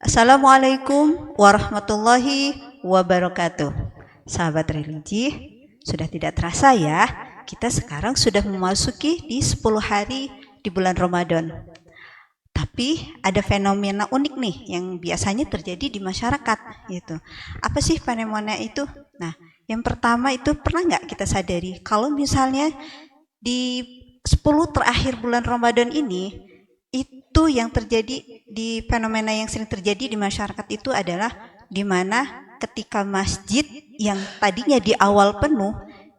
Assalamualaikum warahmatullahi wabarakatuh. Sahabat religi, sudah tidak terasa ya, kita sekarang sudah memasuki di 10 hari di bulan Ramadan. Tapi ada fenomena unik nih yang biasanya terjadi di masyarakat gitu. Apa sih fenomena itu? Nah, yang pertama itu pernah nggak kita sadari kalau misalnya di 10 terakhir bulan Ramadan ini itu yang terjadi di fenomena yang sering terjadi di masyarakat itu adalah di mana ketika masjid yang tadinya di awal penuh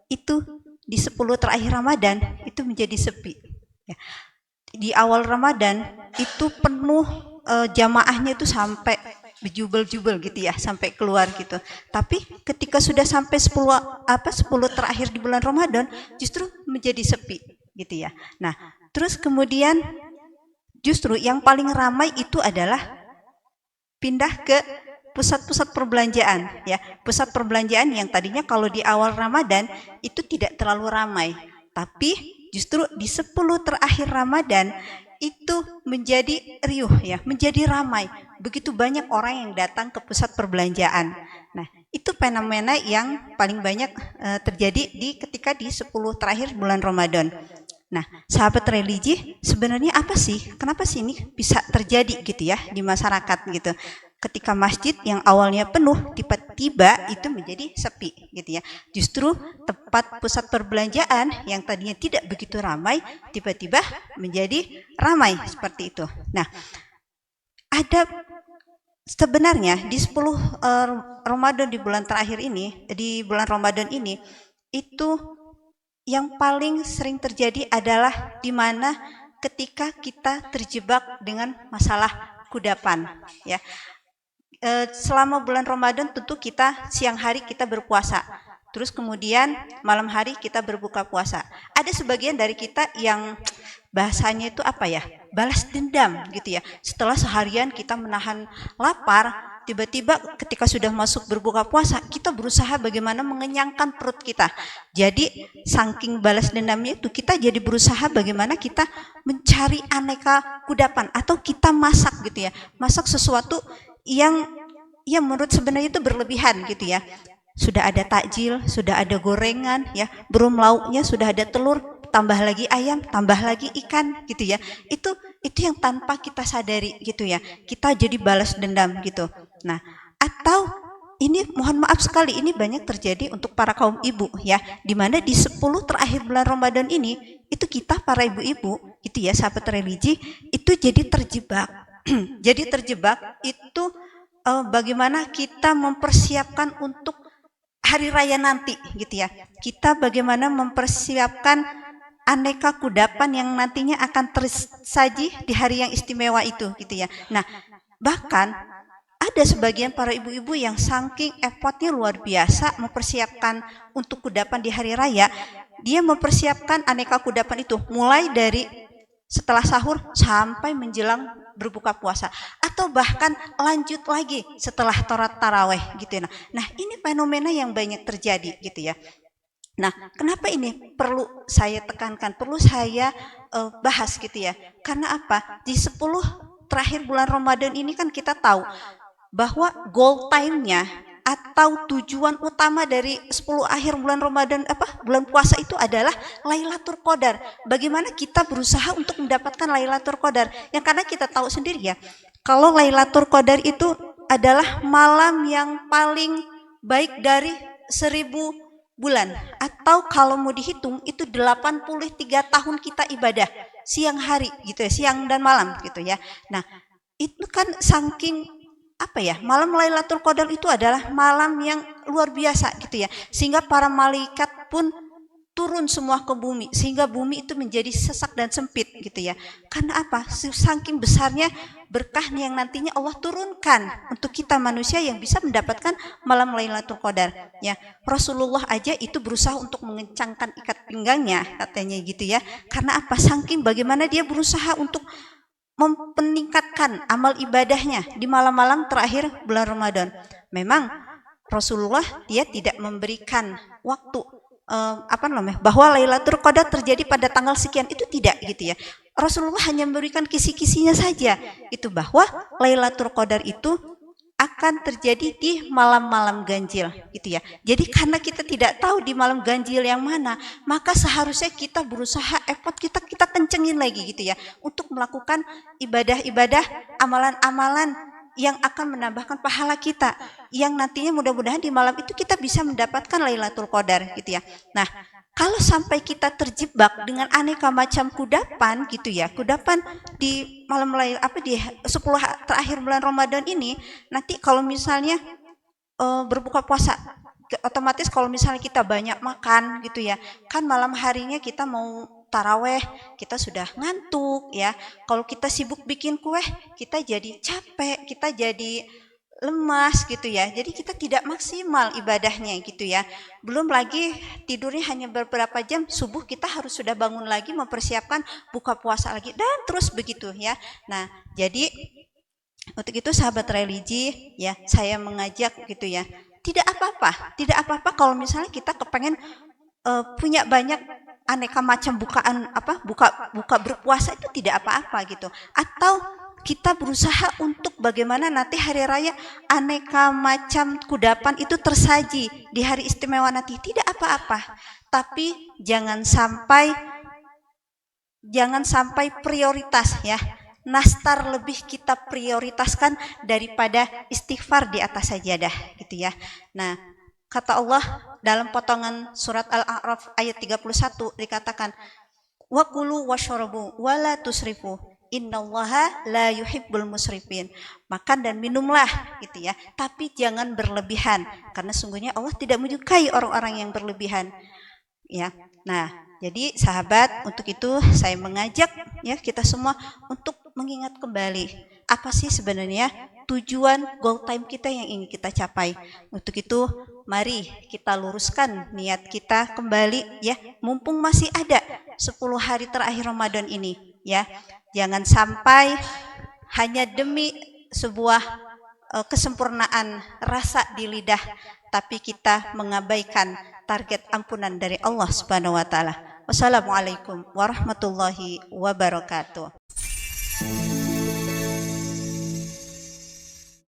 itu di 10 terakhir Ramadan itu menjadi sepi. Ya. Di awal Ramadan itu penuh jamaahnya itu sampai berjubel-jubel gitu ya, sampai keluar gitu. Tapi ketika sudah sampai 10 terakhir di bulan Ramadan justru menjadi sepi gitu ya. Nah, terus kemudian justru yang paling ramai itu adalah pindah ke pusat-pusat perbelanjaan ya. Pusat perbelanjaan yang tadinya kalau di awal Ramadan itu tidak terlalu ramai, tapi justru di 10 terakhir Ramadan itu menjadi riuh ya, menjadi ramai. Begitu banyak orang yang datang ke pusat perbelanjaan. Nah, itu fenomena yang paling banyak terjadi ketika di 10 terakhir bulan Ramadan. Nah, sahabat religi, sebenarnya apa sih? Kenapa sih ini bisa terjadi gitu ya di masyarakat gitu? Ketika masjid yang awalnya penuh tiba-tiba itu menjadi sepi gitu ya. Justru tempat pusat perbelanjaan yang tadinya tidak begitu ramai tiba-tiba menjadi ramai seperti itu. Nah, ada sebenarnya di 10 Ramadan di bulan terakhir ini, di bulan Ramadan ini itu yang paling sering terjadi adalah di mana ketika kita terjebak dengan masalah kudapan ya. Selama bulan Ramadan tentu kita siang hari kita berpuasa. Terus kemudian malam hari kita berbuka puasa. Ada sebagian dari kita yang bahasanya itu apa ya? Balas dendam gitu ya. Setelah seharian kita menahan lapar, tiba-tiba ketika sudah masuk berbuka puasa, kita berusaha bagaimana mengenyangkan perut kita. Jadi saking balas dendamnya itu kita jadi berusaha bagaimana kita mencari aneka kudapan atau kita masak gitu ya. Masak sesuatu yang menurut sebenarnya itu berlebihan gitu ya. Sudah ada takjil, sudah ada gorengan ya, belum lauknya sudah ada telur, tambah lagi ayam, tambah lagi ikan gitu ya. Itu yang tanpa kita sadari gitu ya. Kita jadi balas dendam gitu. Nah, atau ini mohon maaf sekali ini banyak terjadi untuk para kaum ibu ya, di mana di 10 terakhir bulan Ramadan ini itu kita para ibu-ibu itu ya sahabat religi itu jadi terjebak. Jadi terjebak itu bagaimana kita mempersiapkan untuk hari raya nanti gitu ya. Kita bagaimana mempersiapkan aneka kudapan yang nantinya akan tersaji di hari yang istimewa itu gitu ya. Nah, bahkan ada sebagian para ibu-ibu yang saking effortnya luar biasa mempersiapkan untuk kudapan di hari raya, dia mempersiapkan aneka kudapan itu mulai dari setelah sahur sampai menjelang berbuka puasa atau bahkan lanjut lagi setelah taraweh gitu ya. Nah, ini fenomena yang banyak terjadi gitu ya. Nah, kenapa ini perlu saya tekankan, perlu saya bahas gitu ya? Karena apa? Di 10 terakhir bulan Ramadan ini kan kita tahu bahwa goal time-nya atau tujuan utama dari 10 akhir bulan Ramadan bulan puasa itu adalah Lailatul Qadar. Bagaimana kita berusaha untuk mendapatkan Lailatul Qadar? Yang karena kita tahu sendiri ya, kalau Lailatul Qadar itu adalah malam yang paling baik dari 1000 bulan, atau kalau mau dihitung itu 83 tahun kita ibadah siang hari gitu ya, siang dan malam gitu ya. Nah, itu kan saking malam Lailatul Qadar itu adalah malam yang luar biasa gitu ya, sehingga para malaikat pun turun semua ke bumi, sehingga bumi itu menjadi sesak dan sempit gitu ya. Karena apa? Saking besarnya berkah yang nantinya Allah turunkan untuk kita manusia yang bisa mendapatkan malam Lailatul Qadar ya. Rasulullah aja itu berusaha untuk mengencangkan ikat pinggangnya katanya gitu ya. Karena apa? Saking bagaimana dia berusaha untuk meningkatkan amal ibadahnya di malam-malam terakhir bulan Ramadan. Memang Rasulullah dia tidak memberikan waktu bahwa Lailatul Qadar terjadi pada tanggal sekian, itu tidak gitu ya. Rasulullah hanya memberikan kisi-kisinya saja itu, bahwa Lailatul Qadar itu akan terjadi di malam-malam ganjil gitu ya. Jadi karena kita tidak tahu di malam ganjil yang mana, maka seharusnya kita berusaha effort kita kencengin lagi gitu ya, untuk melakukan ibadah-ibadah, amalan-amalan yang akan menambahkan pahala kita, yang nantinya mudah-mudahan di malam itu kita bisa mendapatkan Lailatul Qadar gitu ya. Nah, kalau sampai kita terjebak dengan aneka macam kudapan gitu ya, kudapan di malam di 10 terakhir bulan Ramadan ini, nanti kalau misalnya berbuka puasa, otomatis kalau misalnya kita banyak makan gitu ya, kan malam harinya kita mau taraweh, kita sudah ngantuk ya. Kalau kita sibuk bikin kue, kita jadi capek, kita jadi lemas gitu ya. Jadi kita tidak maksimal ibadahnya gitu ya. Belum lagi tidurnya hanya beberapa jam, subuh kita harus sudah bangun lagi mempersiapkan buka puasa lagi, dan terus begitu ya. Nah, jadi untuk itu sahabat religi ya, saya mengajak gitu ya. Tidak apa-apa kalau misalnya kita kepengen punya banyak aneka macam bukaan buka berpuasa, itu tidak apa-apa gitu. Atau kita berusaha untuk bagaimana nanti hari raya aneka macam kudapan itu tersaji di hari istimewa nanti, tidak apa-apa. Tapi jangan sampai prioritas ya. Nastar lebih kita prioritaskan daripada istighfar di atas sajadah gitu ya. Nah, kata Allah dalam potongan surat Al-A'raf ayat 31 dikatakan, wa kulu washrabu wala tusrifu innallaha la yuhibbul musrifin. Makan dan minumlah gitu ya, tapi jangan berlebihan, karena sungguhnya Allah tidak menyukai orang-orang yang berlebihan ya. Nah, jadi sahabat, untuk itu saya mengajak ya kita semua untuk mengingat kembali apa sih sebenarnya tujuan goal time kita yang ingin kita capai. Untuk itu mari kita luruskan niat kita kembali ya, mumpung masih ada 10 hari terakhir Ramadan ini ya. Jangan sampai hanya demi sebuah kesempurnaan rasa di lidah, tapi kita mengabaikan target ampunan dari Allah Subhanahu wa taala. Wassalamualaikum warahmatullahi wabarakatuh.